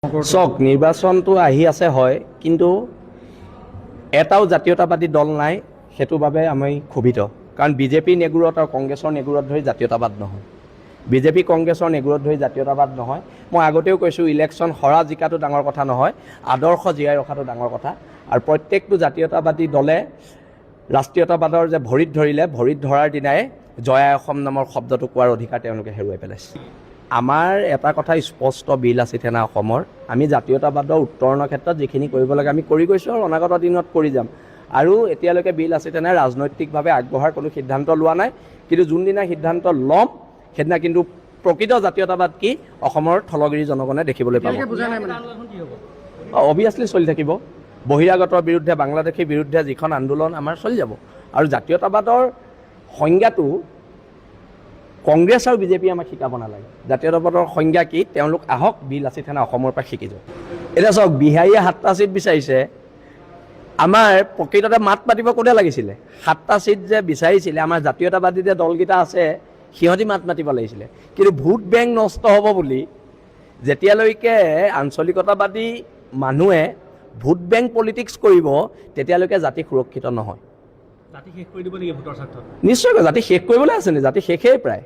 চাওক নিৰ্বাচনটো আহি আছে হয়, কিন্তু এটাও জাতীয়তাবাদী দল নাই, সেইটো বাবে আমি ক্ষোভিত। কাৰণ বিজেপি নেগুৰত আৰু কংগ্ৰেছৰ নেগুৰত ধৰি জাতীয়তাবাদ নহয়, বিজেপি কংগ্ৰেছৰ নেগুৰত ধৰি জাতীয়তাবাদ নহয়। মই আগতেও কৈছোঁ, ইলেকশ্যন হৰা জিকাটো ডাঙৰ কথা নহয়, আদৰ্শ জীয়াই ৰখাটো ডাঙৰ কথা। আৰু প্ৰত্যেকটো জাতীয়তাবাদী দলে ৰাষ্ট্ৰীয়তাবাদৰ যে ভৰিত ধৰিলে, ভৰিত ধৰাৰ দিনাই জয় অসম নামৰ শব্দটো কোৱাৰ অধিকাৰ তেওঁলোকে হেৰুৱাই পেলাইছে। আমাৰ এটা কথা স্পষ্ট, বিল আছে তেনে অসমৰ, আমি জাতীয়তাবাদৰ উত্তৰণৰ ক্ষেত্ৰত যিখিনি কৰিব লাগে আমি কৰি গৈছোঁ আৰু অনাগত দিনত কৰি যাম। আৰু এতিয়ালৈকে বিল আছে তেনে ৰাজনৈতিকভাৱে আগবঢ়াৰ কোনো সিদ্ধান্ত লোৱা নাই, কিন্তু যোনদিনা সিদ্ধান্ত ল'ম সেইদিনা কিন্তু প্ৰকৃত জাতীয়তাবাদ কি অসমৰ থলগিৰি জনগণে দেখিবলৈ পাব। অভিয়াছলি চলি থাকিব। বহিৰাগতৰ বিৰুদ্ধে, বাংলাদেশীৰ বিৰুদ্ধে যিখন আন্দোলন আমাৰ চলি যাব। আৰু জাতীয়তাবাদৰ সংজ্ঞাটো কংগ্ৰেছ আৰু বিজেপিয়ে আমাক শিকাব নালাগে। জাতীয়তাবাদৰ সংজ্ঞা কি, তেওঁলোক আহক, বিল আছে তেনে অসমৰ পৰা শিকি যাওক। এতিয়া চাওক, বিহাৰীয়ে 7টা ছিট বিচাৰিছে, আমাৰ প্ৰকৃততে মাত মাতিব কোনে লাগিছিলে? 7টা ছিট যে বিচাৰিছিলে, আমাৰ জাতীয়তাবাদী যে দলকেইটা আছে সিহঁতি মাত মাতিব লাগিছিলে। কিন্তু ভোট বেংক নষ্ট হ'ব বুলি যেতিয়ালৈকে আঞ্চলিকতাবাদী মানুহে ভোট বেংক পলিটিক্স কৰিব, তেতিয়ালৈকে জাতি সুৰক্ষিত নহয়। জাতি শেষ কৰি দিব নেকি ভোটৰ স্বাৰ্থত? নিশ্চয়কৈ জাতি শেষ কৰিবলৈ আছে নে? জাতি শেষেই প্ৰায়।